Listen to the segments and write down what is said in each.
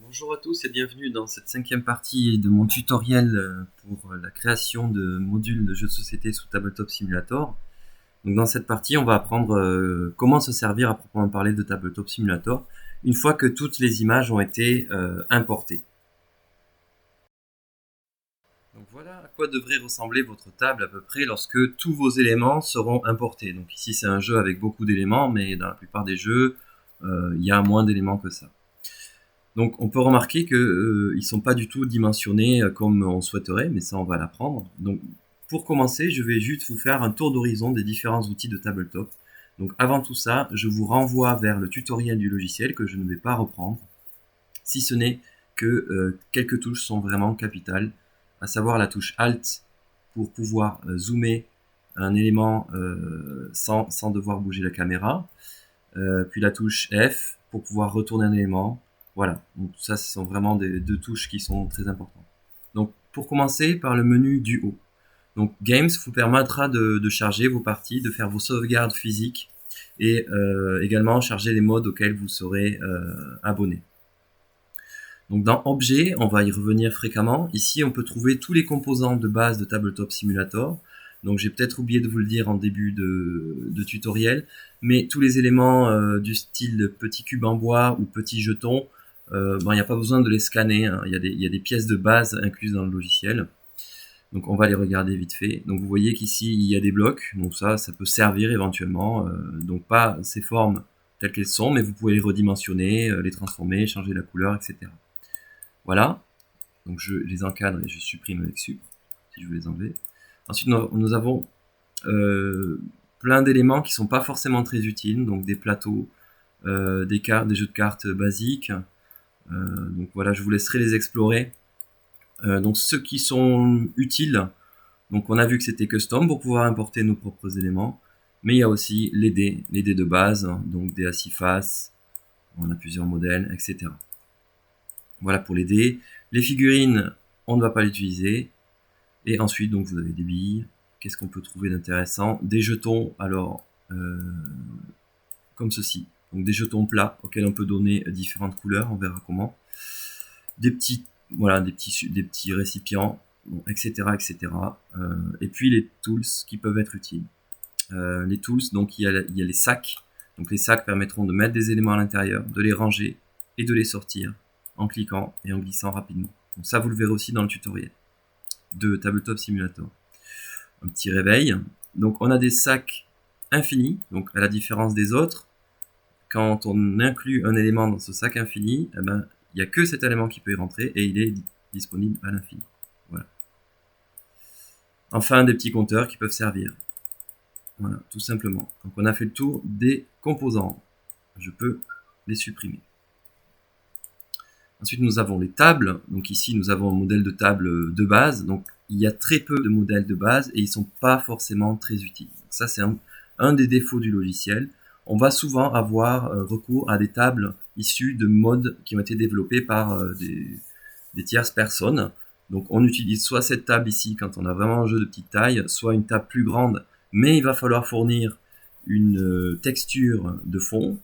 Bonjour à tous et bienvenue dans cette 5e partie de mon tutoriel pour la création de modules de jeux de société sous Tabletop Simulator. Donc dans cette partie, on va apprendre comment se servir à proprement parler de Tabletop Simulator une fois que toutes les images ont été importées. Donc voilà à quoi devrait ressembler votre table à peu près lorsque tous vos éléments seront importés. Donc ici c'est un jeu avec beaucoup d'éléments, mais dans la plupart des jeux, il y a moins d'éléments que ça. Donc on peut remarquer qu'ils ne sont pas du tout dimensionnés comme on souhaiterait, mais ça on va l'apprendre. Donc pour commencer, je vais juste vous faire un tour d'horizon des différents outils de Tabletop. Donc avant tout ça, je vous renvoie vers le tutoriel du logiciel que je ne vais pas reprendre, si ce n'est que quelques touches sont vraiment capitales, à savoir la touche Alt pour pouvoir zoomer un élément sans devoir bouger la caméra, puis la touche F pour pouvoir retourner un élément. Voilà, donc ça ce sont vraiment deux touches qui sont très importantes. Donc pour commencer par le menu du haut. Donc Games vous permettra de charger vos parties, de faire vos sauvegardes physiques et également charger les modes auxquels vous serez abonné. Donc dans Objet, on va y revenir fréquemment. Ici on peut trouver tous les composants de base de Tabletop Simulator. Donc j'ai peut-être oublié de vous le dire en début de tutoriel, mais tous les éléments du style petit cube en bois ou petit jeton, il n'y a pas besoin de les scanner, hein. Il y a des pièces de base incluses dans le logiciel. Donc on va les regarder vite fait. Donc vous voyez qu'ici il y a des blocs, donc ça peut servir éventuellement. Donc pas ces formes telles qu'elles sont, mais vous pouvez les redimensionner, les transformer, changer la couleur, etc. Voilà. Donc je les encadre et je supprime avec Supr, si je veux les enlever. Ensuite nous avons plein d'éléments qui sont pas forcément très utiles, donc des plateaux, des jeux de cartes basiques. Donc voilà, je vous laisserai les explorer. Donc ceux qui sont utiles, donc on a vu que c'était custom pour pouvoir importer nos propres éléments, mais il y a aussi les dés de base, donc des à 6 faces, on a plusieurs modèles, etc. Voilà pour les dés. Les figurines, on ne va pas l'utiliser. Et ensuite, donc vous avez des billes. Qu'est-ce qu'on peut trouver d'intéressant? Des jetons, alors comme ceci. Donc des jetons plats auxquels on peut donner différentes couleurs, on verra comment. Des petits récipients, bon, etc. etc. Et puis les tools qui peuvent être utiles. Les tools, donc il y a les sacs. Donc les sacs permettront de mettre des éléments à l'intérieur, de les ranger et de les sortir en cliquant et en glissant rapidement. Donc ça, vous le verrez aussi dans le tutoriel de Tabletop Simulator. Un petit réveil. Donc on a des sacs infinis, donc à la différence des autres, quand on inclut un élément dans ce sac infini, eh ben, il n'y a que cet élément qui peut y rentrer et il est disponible à l'infini. Voilà. Enfin, des petits compteurs qui peuvent servir. Voilà, tout simplement. Donc on a fait le tour des composants. Je peux les supprimer. Ensuite, nous avons les tables. Donc ici, nous avons un modèle de table de base. Donc il y a très peu de modèles de base et ils ne sont pas forcément très utiles. Donc, ça, c'est un des défauts du logiciel. On va souvent avoir recours à des tables issues de modes qui ont été développés par des tierces personnes. Donc on utilise soit cette table ici quand on a vraiment un jeu de petite taille, soit une table plus grande, mais il va falloir fournir une texture de fond.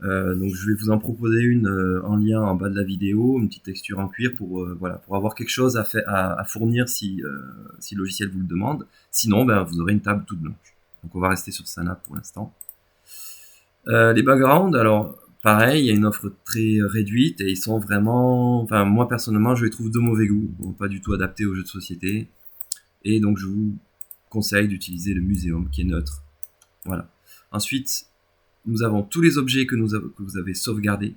Donc je vais vous en proposer une en lien en bas de la vidéo, une petite texture en cuir pour avoir quelque chose à fournir si le logiciel vous le demande. Sinon, vous aurez une table toute blanche. Donc on va rester sur Synapse pour l'instant. Les backgrounds, alors pareil, il y a une offre très réduite et ils sont vraiment, enfin moi personnellement je les trouve de mauvais goût, donc pas du tout adaptés aux jeux de société. Et donc je vous conseille d'utiliser le Muséum qui est neutre. Voilà. Ensuite, nous avons tous les objets que vous avez sauvegardés.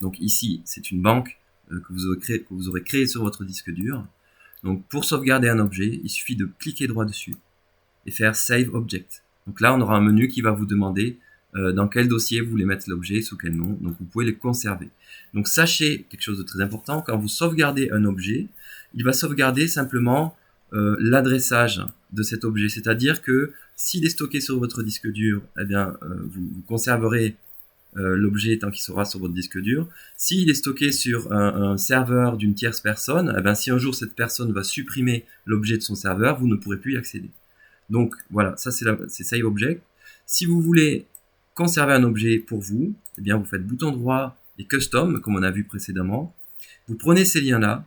Donc ici, c'est une banque que vous aurez créée sur votre disque dur. Donc pour sauvegarder un objet, il suffit de cliquer droit dessus et faire Save Object. Donc là, on aura un menu qui va vous demander dans quel dossier vous voulez mettre l'objet, sous quel nom. Donc vous pouvez les conserver. Donc sachez quelque chose de très important, quand vous sauvegardez un objet, il va sauvegarder simplement l'adressage de cet objet. C'est-à-dire que s'il est stocké sur votre disque dur, eh bien, vous conserverez l'objet tant qu'il sera sur votre disque dur. S'il est stocké sur un serveur d'une tierce personne, eh bien, si un jour cette personne va supprimer l'objet de son serveur, vous ne pourrez plus y accéder. Donc voilà, ça c'est Save Object. Si vous voulez conserver un objet pour vous, eh bien vous faites bouton droit et custom, comme on a vu précédemment. Vous prenez ces liens-là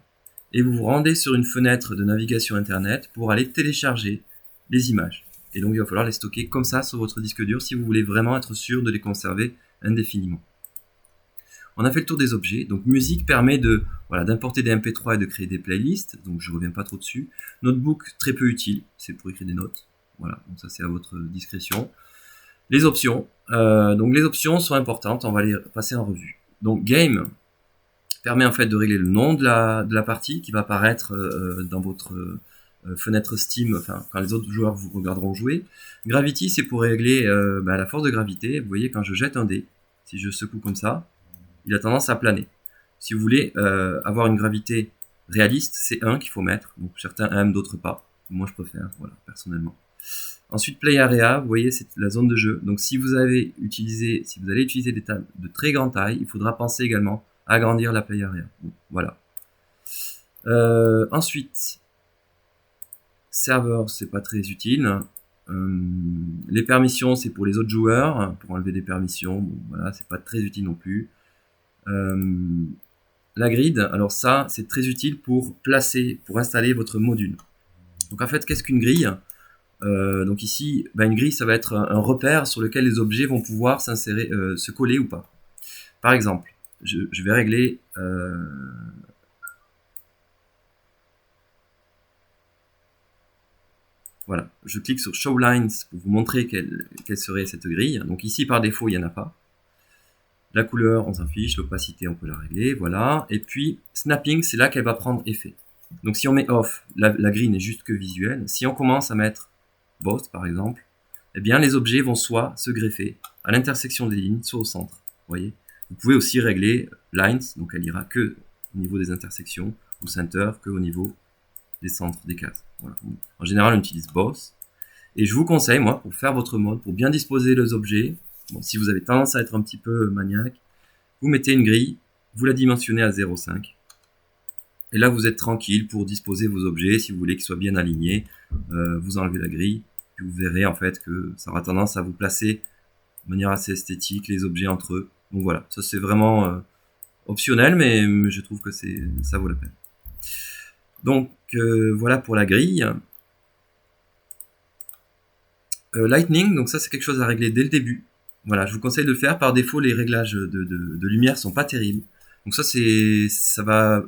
et vous vous rendez sur une fenêtre de navigation internet pour aller télécharger les images. Et donc il va falloir les stocker comme ça sur votre disque dur si vous voulez vraiment être sûr de les conserver indéfiniment. On a fait le tour des objets. Donc musique permet d'importer des MP3 et de créer des playlists. Donc je ne reviens pas trop dessus. Notebook, très peu utile. C'est pour écrire des notes. Voilà, donc ça c'est à votre discrétion. Les options. Donc les options sont importantes. On va les passer en revue. Donc game permet en fait de régler le nom de la partie qui va apparaître dans votre fenêtre Steam, enfin quand les autres joueurs vous regarderont jouer. Gravity, c'est pour régler la force de gravité. Vous voyez, quand je jette un dé, si je secoue comme ça, il a tendance à planer. Si vous voulez avoir une gravité réaliste, c'est 1 qu'il faut mettre. Donc certains aiment, d'autres pas. Moi je préfère, voilà, personnellement. Ensuite, Play Area, vous voyez, c'est la zone de jeu. Donc si vous allez utiliser des tables de très grande taille, il faudra penser également à agrandir la Play Area. Bon, voilà. Ensuite, serveur, c'est pas très utile. Les permissions, c'est pour les autres joueurs, pour enlever des permissions. Bon, voilà, c'est pas très utile non plus. La grid, alors ça, c'est très utile pour installer votre module. Donc en fait, qu'est-ce qu'une grille ? Donc ici, une grille, ça va être un repère sur lequel les objets vont pouvoir s'insérer, se coller ou pas. Par exemple, je vais régler voilà, je clique sur Show Lines pour vous montrer quelle serait cette grille. Donc ici, par défaut, il n'y en a pas. La couleur, on s'en fiche. L'opacité, on peut la régler. Voilà. Et puis, Snapping, c'est là qu'elle va prendre effet. Donc si on met Off, la grille n'est juste que visuelle. Si on commence à mettre Both, par exemple, eh bien, les objets vont soit se greffer à l'intersection des lignes, soit au centre. Vous voyez. Vous pouvez aussi régler Lines, donc elle ira que au niveau des intersections, ou Center, que au niveau des centres des cases. Voilà. En général, on utilise Both. Et je vous conseille, moi, pour faire votre mode, pour bien disposer les objets, bon, si vous avez tendance à être un petit peu maniaque, vous mettez une grille, vous la dimensionnez à 0,5. Et là, vous êtes tranquille pour disposer vos objets. Si vous voulez qu'ils soient bien alignés, vous enlevez la grille. Puis vous verrez en fait que ça aura tendance à vous placer de manière assez esthétique les objets entre eux. Donc voilà, ça c'est vraiment optionnel, mais je trouve que ça vaut la peine. Donc voilà pour la grille. Lightning, donc ça c'est quelque chose à régler dès le début. Voilà, je vous conseille de le faire. Par défaut, les réglages de lumière sont pas terribles. Donc ça va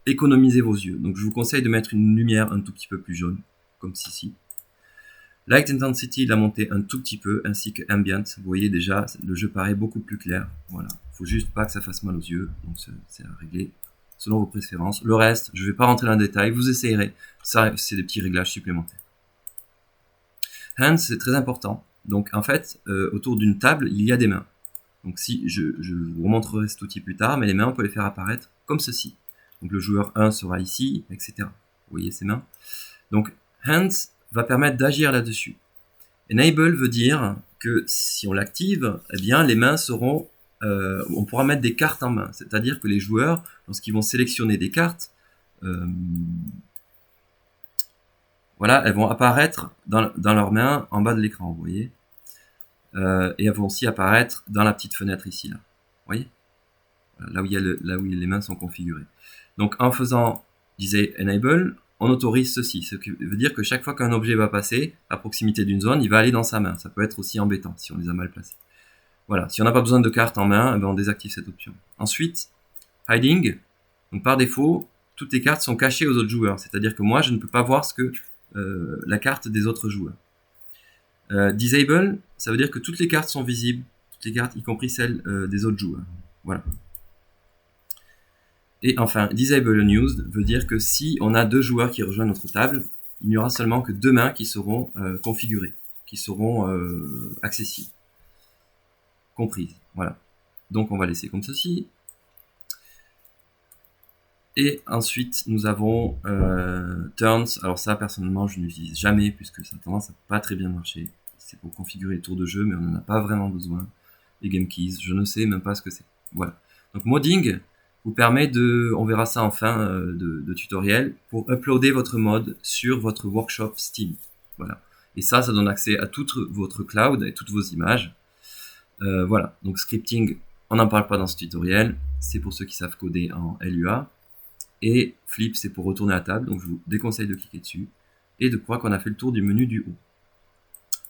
économiser vos yeux. Donc je vous conseille de mettre une lumière un tout petit peu plus jaune, comme ceci. Light Intensity, la monter un tout petit peu, ainsi que Ambient. Vous voyez déjà, le jeu paraît beaucoup plus clair. Voilà, faut juste pas que ça fasse mal aux yeux. Donc c'est à régler selon vos préférences. Le reste, je vais pas rentrer dans le détail, vous essayerez. Ça, c'est des petits réglages supplémentaires. Hands, c'est très important. Donc en fait, autour d'une table, il y a des mains. Donc si je vous remontrerai cet outil plus tard, mais les mains, on peut les faire apparaître comme ceci. Donc le joueur 1 sera ici, etc. Vous voyez ces mains. Donc Hands va permettre d'agir là-dessus. Enable veut dire que si on l'active, eh bien les mains seront, on pourra mettre des cartes en main. C'est-à-dire que les joueurs, lorsqu'ils vont sélectionner des cartes, voilà, elles vont apparaître dans leurs mains en bas de l'écran, vous voyez. Et elles vont aussi apparaître dans la petite fenêtre ici, là. Vous voyez, là où les mains sont configurées. Donc en faisant disait enable, on autorise ceci, ce qui veut dire que chaque fois qu'un objet va passer à proximité d'une zone, il va aller dans sa main. Ça peut être aussi embêtant si on les a mal placés. Voilà, si on n'a pas besoin de carte en main, on désactive cette option. Ensuite, hiding, donc par défaut, toutes les cartes sont cachées aux autres joueurs, c'est-à-dire que moi je ne peux pas voir ce que la carte des autres joueurs. Disable, ça veut dire que toutes les cartes sont visibles, toutes les cartes y compris celles des autres joueurs. Voilà. Et enfin, Disable Unused veut dire que si on a deux joueurs qui rejoignent notre table, il n'y aura seulement que deux mains qui seront configurées, qui seront accessibles, comprises. Voilà. Donc on va laisser comme ceci. Et ensuite, nous avons Turns. Alors ça, personnellement, je n'utilise jamais puisque ça a tendance à pas très bien marcher. C'est pour configurer les tours de jeu, mais on n'en a pas vraiment besoin. Les Game Keys, je ne sais même pas ce que c'est. Voilà. Donc Modding vous permet on verra ça en fin de tutoriel, pour uploader votre mode sur votre workshop Steam. Voilà. Et ça donne accès à toute votre cloud et toutes vos images. Voilà. Donc Scripting, On n'en parle pas dans ce tutoriel, c'est pour ceux qui savent coder en LUA. Et flip, c'est pour retourner à table, donc je vous déconseille de cliquer dessus. Et de croire qu'on a fait le tour du menu du haut.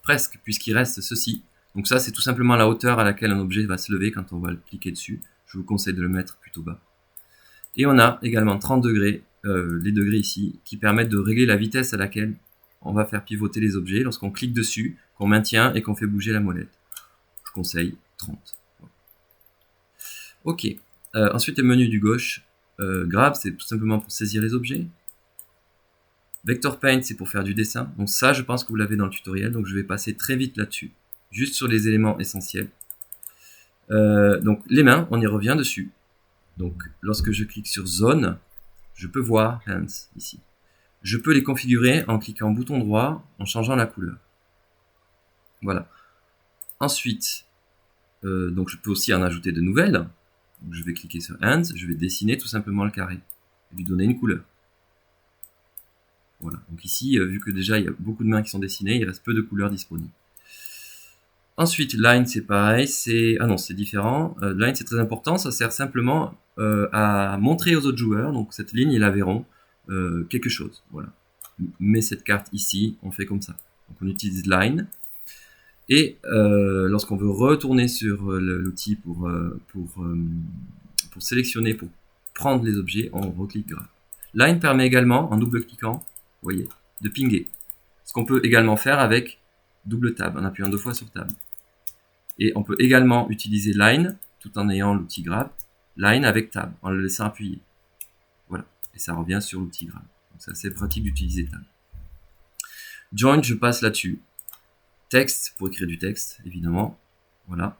Presque, puisqu'il reste ceci. Donc ça, c'est tout simplement la hauteur à laquelle un objet va se lever quand on va le cliquer dessus. Je vous conseille de le mettre plutôt bas. Et on a également 30 degrés, les degrés ici, qui permettent de régler la vitesse à laquelle on va faire pivoter les objets lorsqu'on clique dessus, qu'on maintient et qu'on fait bouger la molette. Je conseille 30. Ok. Ensuite, le menu du gauche, Grab, c'est tout simplement pour saisir les objets. Vector Paint, c'est pour faire du dessin. Donc ça, je pense que vous l'avez dans le tutoriel, donc je vais passer très vite là-dessus. Juste sur les éléments essentiels. Donc les mains, on y revient dessus. Donc lorsque je clique sur Zone, je peux voir Hands ici. Je peux les configurer en cliquant bouton droit, en changeant la couleur. Voilà. Ensuite, donc je peux aussi en ajouter de nouvelles. Donc je vais cliquer sur Hands, je vais dessiner tout simplement le carré. Et lui donner une couleur. Voilà. Donc ici, vu que déjà il y a beaucoup de mains qui sont dessinées, il reste peu de couleurs disponibles. Ensuite, Line, c'est pareil. Ah non, c'est différent. Line, c'est très important. Ça sert simplement à montrer aux autres joueurs, donc cette ligne, ils la verront, quelque chose. Voilà. Mais cette carte ici, on fait comme ça. Donc on utilise Line. Et lorsqu'on veut retourner sur l'outil pour sélectionner, pour prendre les objets, on reclique Grab. Line permet également, en double-cliquant, vous voyez, de pinguer. Ce qu'on peut également faire avec double tab, en appuyant 2 fois sur tab. Et on peut également utiliser Line, tout en ayant l'outil Grab, Line avec tab, en le laissant appuyer. Voilà, et ça revient sur l'outil Grab. Donc c'est assez pratique d'utiliser tab. Join, je passe là-dessus. Texte, pour écrire du texte, évidemment. Voilà.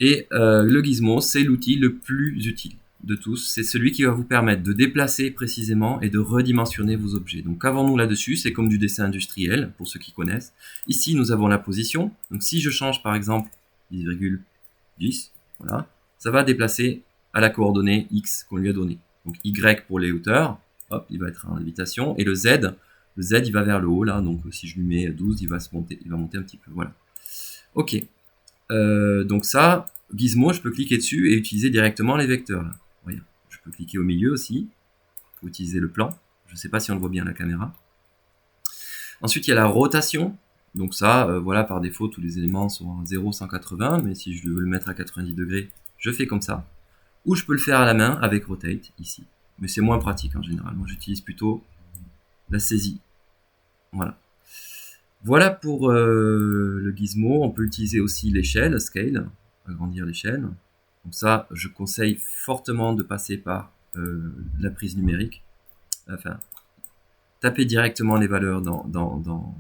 Et le gizmo, c'est l'outil le plus utile de tous. C'est celui qui va vous permettre de déplacer précisément et de redimensionner vos objets. Donc qu'avons-nous là-dessus? C'est comme du dessin industriel, pour ceux qui connaissent. Ici, nous avons la position. Donc si je change par exemple 10,10, voilà, ça va déplacer à la coordonnée X qu'on lui a donnée. Donc Y pour les hauteurs, hop, il va être en lévitation. Et le Z, il va vers le haut, là. Donc si je lui mets 12, il va monter un petit peu. Voilà. Ok. Donc ça, Gizmo, je peux cliquer dessus et utiliser directement les vecteurs. Là. Voyez. Je peux cliquer au milieu aussi pour utiliser le plan. Je ne sais pas si on le voit bien à la caméra. Ensuite, il y a la rotation. Donc ça, voilà, par défaut, tous les éléments sont à 0, 180. Mais si je veux le mettre à 90 degrés, je fais comme ça. Ou je peux le faire à la main avec Rotate, ici. Mais c'est moins pratique en général. Moi, j'utilise plutôt la saisie. Voilà. Voilà pour le gizmo. On peut utiliser aussi l'échelle, scale, agrandir l'échelle. Donc ça, je conseille fortement de passer par la prise numérique. Enfin, taper directement les valeurs dans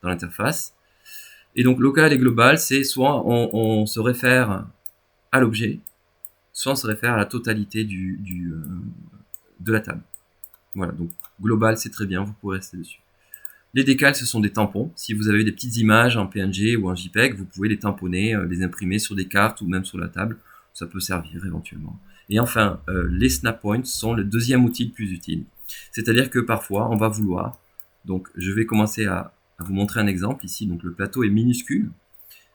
l'interface. Et donc local et global, c'est soit on se réfère à l'objet, soit on se réfère à la totalité de la table. Voilà, donc global, c'est très bien, vous pouvez rester dessus. Les décals, ce sont des tampons. Si vous avez des petites images en PNG ou en JPEG, vous pouvez les tamponner, les imprimer sur des cartes ou même sur la table. Ça peut servir éventuellement. Et enfin, les snap points sont le deuxième outil le plus utile. C'est-à-dire que parfois, on va vouloir... Donc, je vais commencer à vous montrer un exemple ici. Donc, le plateau est minuscule.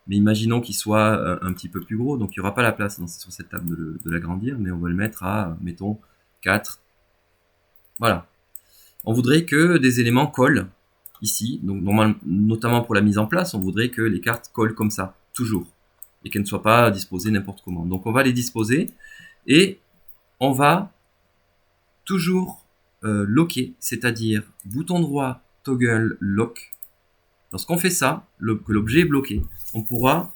Mais imaginons qu'il soit un petit peu plus gros. Donc, il n'y aura pas la place sur cette table de l'agrandir. Mais on va le mettre à, mettons, 4. Voilà. On voudrait que des éléments collent ici, donc notamment pour la mise en place, on voudrait que les cartes collent comme ça, toujours, et qu'elles ne soient pas disposées n'importe comment. Donc on va les disposer, et on va toujours locker, c'est-à-dire bouton droit, toggle lock. Lorsqu'on fait ça, que l'objet est bloqué, on pourra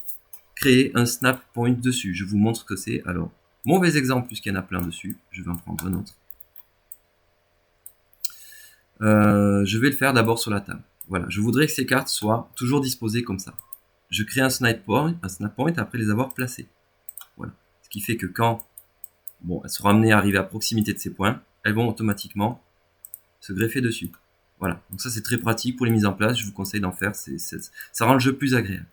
créer un snap point dessus. Je vous montre ce que c'est. Alors, mauvais exemple puisqu'il y en a plein dessus, je vais en prendre un autre. Je vais le faire d'abord sur la table. Voilà, je voudrais que ces cartes soient toujours disposées comme ça. Je crée un snap point après les avoir placées. Voilà. Ce qui fait que quand elles seront amenées à arriver à proximité de ces points, elles vont automatiquement se greffer dessus. Voilà, donc ça c'est très pratique pour les mises en place, je vous conseille d'en faire, ça rend le jeu plus agréable.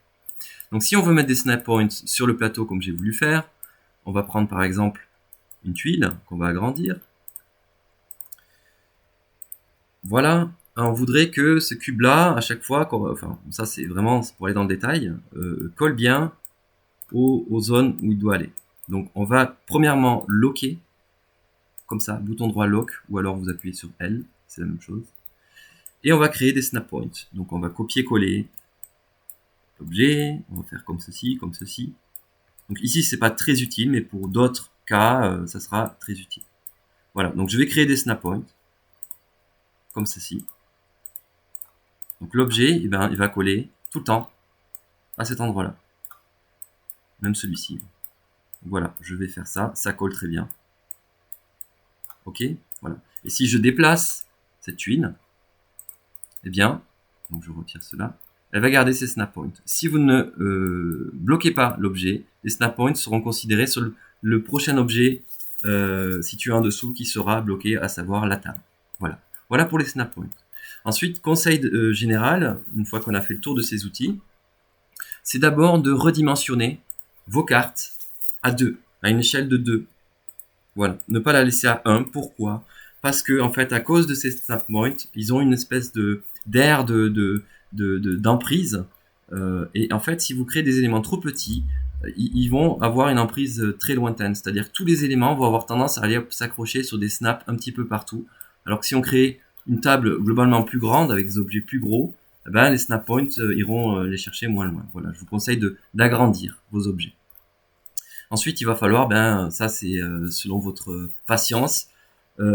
Donc si on veut mettre des snap points sur le plateau comme j'ai voulu faire, on va prendre par exemple une tuile qu'on va agrandir. Voilà, on voudrait que ce cube-là, à chaque fois, enfin ça c'est vraiment pour aller dans le détail, colle bien aux zones où il doit aller. Donc on va premièrement locker, comme ça, bouton droit lock, ou alors vous appuyez sur L, c'est la même chose. Et on va créer des snap points. Donc on va copier-coller l'objet, on va faire comme ceci, comme ceci. Donc ici c'est pas très utile, mais pour d'autres cas, ça sera très utile. Voilà, donc je vais créer des snap points, comme ceci. Donc l'objet, eh ben, il va coller tout le temps à cet endroit-là. Même celui-ci. Voilà, je vais faire ça, ça colle très bien. Ok, voilà. Et si je déplace cette tuile, eh bien, donc je retire cela, elle va garder ses snap points. Si vous ne bloquez pas l'objet, les snap points seront considérés sur le prochain objet situé en dessous qui sera bloqué, à savoir la table. Voilà. Voilà pour les snap points. Ensuite, conseil général, une fois qu'on a fait le tour de ces outils, c'est d'abord de redimensionner vos cartes à 2, à une échelle de 2. Voilà, ne pas la laisser à 1. Pourquoi? Parce que, en fait, à cause de ces snap points, ils ont une espèce d'air d'emprise. Et en fait, si vous créez des éléments trop petits, ils vont avoir une emprise très lointaine. C'est-à-dire que tous les éléments vont avoir tendance à aller s'accrocher sur des snaps un petit peu partout. Alors que si on crée une table globalement plus grande avec des objets plus gros, eh ben, les snap points iront les chercher moins loin. Voilà, je vous conseille d'agrandir vos objets. Ensuite, il va falloir, ça c'est selon votre patience,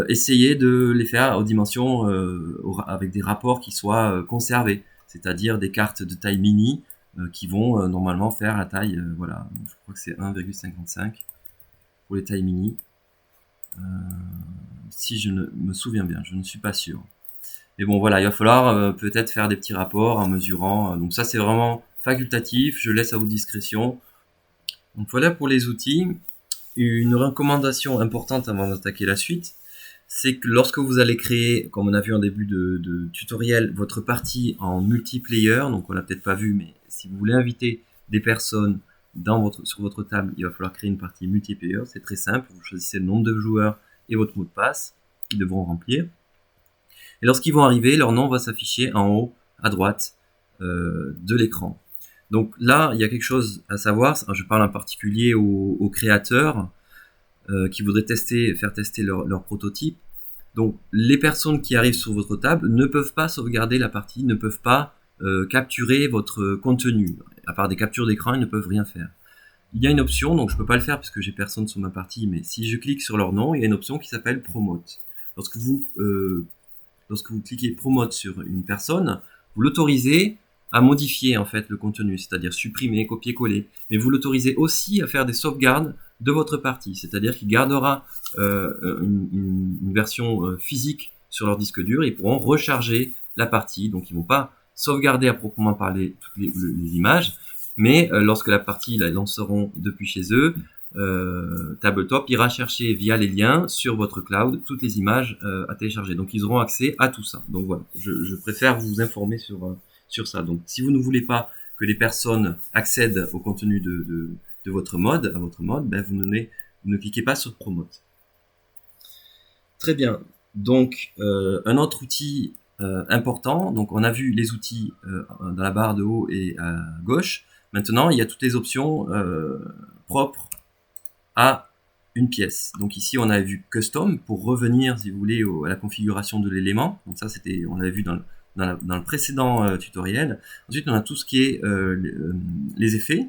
essayer de les faire aux dimensions avec des rapports qui soient conservés, c'est-à-dire des cartes de taille mini qui vont normalement faire la taille, voilà, je crois que c'est 1,55 pour les tailles mini. Si je ne me souviens bien, je ne suis pas sûr. Mais bon, voilà, il va falloir peut-être faire des petits rapports en mesurant. Donc ça, c'est vraiment facultatif, je laisse à votre discrétion. Donc voilà pour les outils. Une recommandation importante avant d'attaquer la suite, c'est que lorsque vous allez créer, comme on a vu en début de tutoriel, votre partie en multiplayer, donc on l'a peut-être pas vu, mais si vous voulez inviter des personnes sur votre table, il va falloir créer une partie multiplayer. C'est très simple, vous choisissez le nombre de joueurs et votre mot de passe qu'ils devront remplir. Et lorsqu'ils vont arriver, leur nom va s'afficher en haut à droite de l'écran. Donc là, il y a quelque chose à savoir, je parle en particulier aux créateurs qui voudraient faire tester leur prototype. Donc les personnes qui arrivent sur votre table ne peuvent pas sauvegarder la partie, ne peuvent pas capturer votre contenu. À part des captures d'écran, ils ne peuvent rien faire. Il y a une option, donc je ne peux pas le faire parce que j'ai personne sur ma partie, mais si je clique sur leur nom, il y a une option qui s'appelle Promote. Lorsque vous cliquez Promote sur une personne, vous l'autorisez à modifier en fait le contenu, c'est-à-dire supprimer, copier-coller, mais vous l'autorisez aussi à faire des sauvegardes de votre partie, c'est-à-dire qu'il gardera une version physique sur leur disque dur et ils pourront recharger la partie, donc ils ne vont pas sauvegarder à proprement parler toutes les images, mais lorsque la partie la lanceront depuis chez eux, Tabletop ira chercher via les liens sur votre cloud toutes les images à télécharger. Donc ils auront accès à tout ça. Donc voilà, je préfère vous informer sur ça. Donc si vous ne voulez pas que les personnes accèdent au contenu de votre mode, à votre mode, vous ne cliquez pas sur Promote. Très bien. Donc un autre outil important, donc on a vu les outils dans la barre de haut et à gauche. Maintenant, il y a toutes les options propres à une pièce. Donc ici, on a vu Custom pour revenir, si vous voulez, à la configuration de l'élément. Donc ça, on l'avait vu dans le précédent tutoriel. Ensuite, on a tout ce qui est les effets.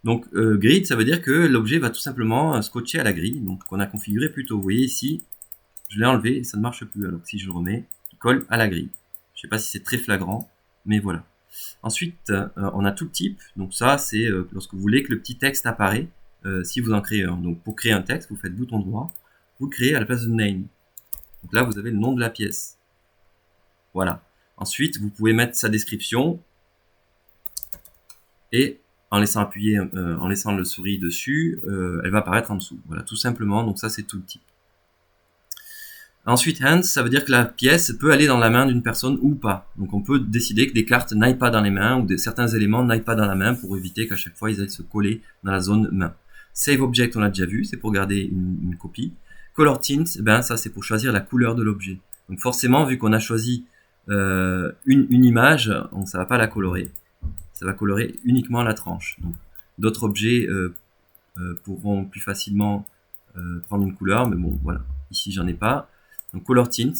Donc grid, ça veut dire que l'objet va tout simplement scotcher à la grille. Donc on a configuré plus tôt. Vous voyez ici, je l'ai enlevé et ça ne marche plus. Alors que si je le remets, il colle à la grille. Je ne sais pas si c'est très flagrant, mais voilà. Ensuite, on a tout type. Donc ça, c'est lorsque vous voulez que le petit texte apparaît. Si vous en créez un. Donc pour créer un texte, vous faites bouton droit, vous le créez à la place de name. Donc là, vous avez le nom de la pièce. Voilà. Ensuite, vous pouvez mettre sa description et en laissant appuyer, en laissant le souris dessus, elle va apparaître en dessous. Voilà, tout simplement. Donc ça, c'est tout le type. Ensuite, hands, ça veut dire que la pièce peut aller dans la main d'une personne ou pas. Donc on peut décider que des cartes n'aillent pas dans les mains ou certains éléments n'aillent pas dans la main pour éviter qu'à chaque fois ils aillent se coller dans la zone main. Save Object, on l'a déjà vu, c'est pour garder une copie. Color Tint, ça c'est pour choisir la couleur de l'objet. Donc forcément, vu qu'on a choisi une image, donc ça va pas la colorer. Ça va colorer uniquement la tranche. Donc D'autres objets pourront plus facilement prendre une couleur, mais bon, voilà. Ici, j'en ai pas. Donc, Color Tint.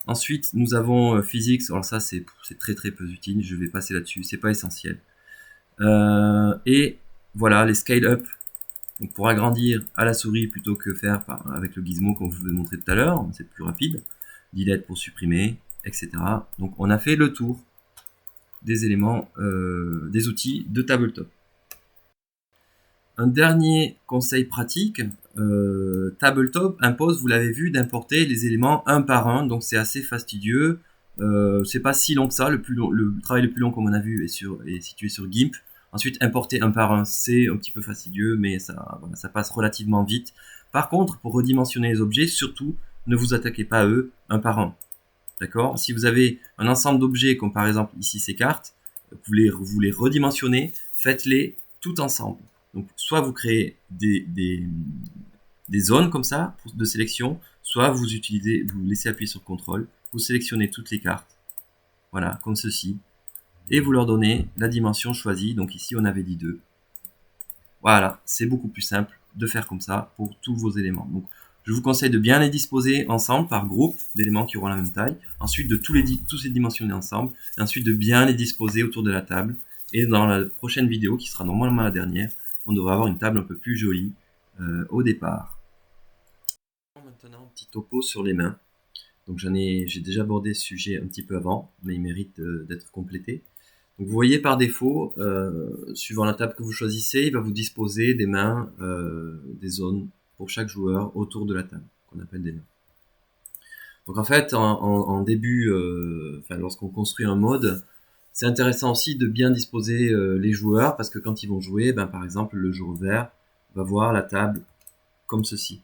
Ensuite, nous avons Physics. Alors ça, c'est très très peu utile. Je vais passer là-dessus. C'est pas essentiel. Et voilà, les Scale Up. Donc, pour agrandir à la souris plutôt que faire avec le gizmo comme je vous ai montré tout à l'heure, c'est plus rapide. Delete pour supprimer, etc. Donc, on a fait le tour des éléments, des outils de Tabletop. Un dernier conseil pratique, Tabletop impose, vous l'avez vu, d'importer les éléments un par un, donc c'est assez fastidieux. C'est pas si long que ça, le travail le plus long comme on a vu est situé sur GIMP. Ensuite, importer un par un, c'est un petit peu fastidieux, mais ça passe relativement vite. Par contre, pour redimensionner les objets, surtout, ne vous attaquez pas à eux un par un. D'accord? Si vous avez un ensemble d'objets, comme par exemple ici ces cartes, vous les redimensionnez, faites-les tout ensemble. Donc, soit vous créez des zones comme ça de sélection, soit vous laissez appuyer sur CTRL, vous sélectionnez toutes les cartes, voilà, comme ceci, et vous leur donnez la dimension choisie. Donc ici, on avait dit 2. Voilà, c'est beaucoup plus simple de faire comme ça pour tous vos éléments. Donc, je vous conseille de bien les disposer ensemble par groupe d'éléments qui auront la même taille. Ensuite, de tous les dimensionner ensemble. Et ensuite, de bien les disposer autour de la table. Et dans la prochaine vidéo, qui sera normalement la dernière, on devrait avoir une table un peu plus jolie au départ. Maintenant, un petit topo sur les mains. Donc, j'ai déjà abordé ce sujet un petit peu avant, mais il mérite d'être complété. Donc, vous voyez par défaut, suivant la table que vous choisissez, il va vous disposer des mains, des zones pour chaque joueur autour de la table, qu'on appelle des mains. Donc en fait, en début, lorsqu'on construit un mode, c'est intéressant aussi de bien disposer les joueurs, parce que quand ils vont jouer, par exemple, le joueur vert va voir la table comme ceci.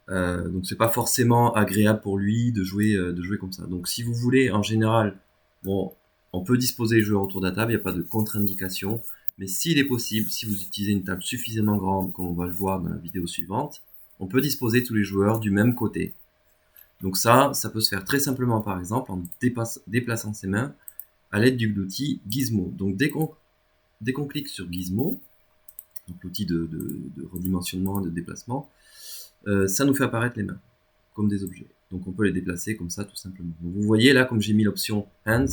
Donc c'est pas forcément agréable pour lui de jouer comme ça. Donc si vous voulez, en général, bon, on peut disposer les joueurs autour de la table, il n'y a pas de contre-indication. Mais s'il est possible, si vous utilisez une table suffisamment grande, comme on va le voir dans la vidéo suivante, on peut disposer tous les joueurs du même côté. Donc ça peut se faire très simplement, par exemple, en déplaçant ses mains à l'aide de l'outil Gizmo. Donc dès qu'on clique sur Gizmo, donc l'outil de redimensionnement, de déplacement, ça nous fait apparaître les mains comme des objets. Donc on peut les déplacer comme ça tout simplement. Donc vous voyez là, comme j'ai mis l'option Hands,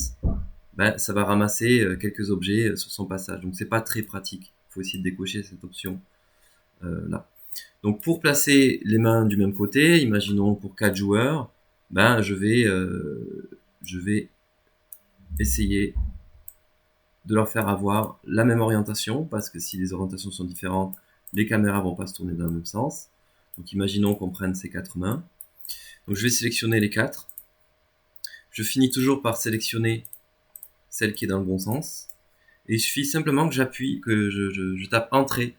ça va ramasser quelques objets sur son passage. Donc c'est pas très pratique. Il faut essayer de décocher cette option là. Donc pour placer les mains du même côté, imaginons pour 4 joueurs, je vais essayer de leur faire avoir la même orientation, parce que si les orientations sont différentes, les caméras vont pas se tourner dans le même sens. Donc imaginons qu'on prenne ces 4 mains. Donc je vais sélectionner les 4. Je finis toujours par sélectionner celle qui est dans le bon sens. Et il suffit simplement que j'appuie, que je tape Entrée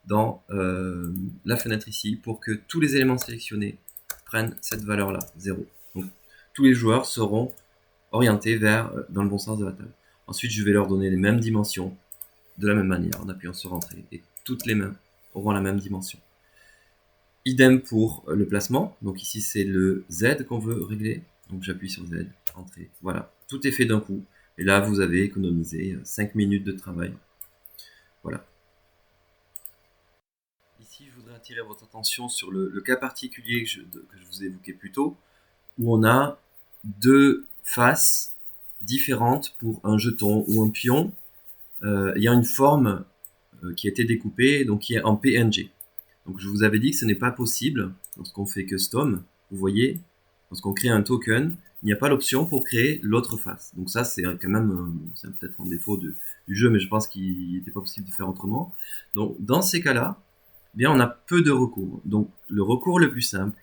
dans la fenêtre ici pour que tous les éléments sélectionnés prennent cette valeur-là, 0. Donc tous les joueurs seront orientés dans le bon sens de la table. Ensuite, je vais leur donner les mêmes dimensions de la même manière en appuyant sur Entrée. Et toutes les mains auront la même dimension. Idem pour le placement. Donc ici, c'est le Z qu'on veut régler. Donc j'appuie sur Z, Entrée. Voilà, tout est fait d'un coup. Et là, vous avez économisé 5 minutes de travail. Voilà. Ici, je voudrais attirer votre attention sur le cas particulier que je vous ai évoqué plus tôt, où on a deux faces différentes pour un jeton ou un pion. Il y a une forme qui a été découpée, donc qui est en PNG. Donc je vous avais dit que ce n'est pas possible lorsqu'on fait custom. Vous voyez, lorsqu'on crée un token, il n'y a pas l'option pour créer l'autre face. Donc ça, c'est quand même, c'est peut-être un défaut du jeu, mais je pense qu'il n'était pas possible de faire autrement. Donc dans ces cas-là, eh bien on a peu de recours. Donc le recours le plus simple,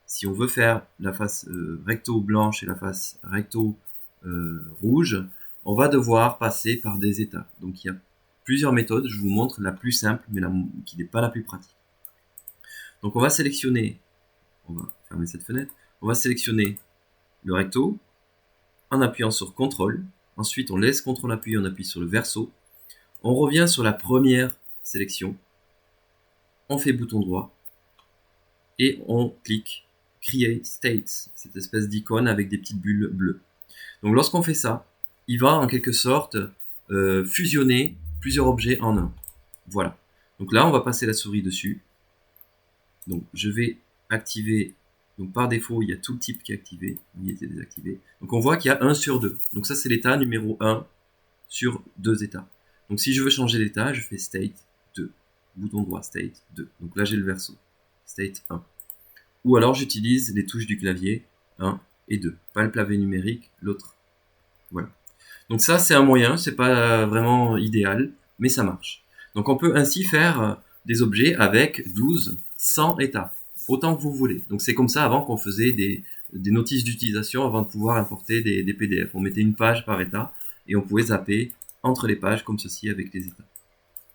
si on veut faire la face recto blanche et la face recto rouge, on va devoir passer par des étapes. Donc il y a plusieurs méthodes. Je vous montre la plus simple, mais qui n'est pas la plus pratique. Donc on va sélectionner, on va fermer cette fenêtre, on va sélectionner le recto en appuyant sur CTRL. Ensuite on laisse CTRL appuyé, on appuie sur le verso. On revient sur la première sélection. On fait bouton droit et on clique Create States, cette espèce d'icône avec des petites bulles bleues. Donc lorsqu'on fait ça, il va en quelque sorte fusionner plusieurs objets en un. Voilà. Donc là, on va passer la souris dessus. Donc je vais activer, donc par défaut, il y a tout le type qui est activé, il était désactivé. Donc on voit qu'il y a 1 sur 2. Donc ça, c'est l'état numéro 1 sur 2 états. Donc si je veux changer d'état, je fais state 2. Bouton droit, state 2. Donc là, j'ai le verso. State 1. Ou alors j'utilise les touches du clavier 1 et 2. Pas le clavier numérique, l'autre. Voilà. Donc ça, c'est un moyen, c'est pas vraiment idéal, mais ça marche. Donc on peut ainsi faire des objets avec 12, 100 états, autant que vous voulez. Donc c'est comme ça avant qu'on faisait des notices d'utilisation avant de pouvoir importer des PDF. On mettait une page par état et on pouvait zapper entre les pages comme ceci avec les états.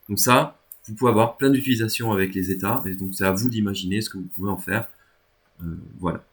Donc ça, vous pouvez avoir plein d'utilisations avec les états, et donc c'est à vous d'imaginer ce que vous pouvez en faire. Voilà.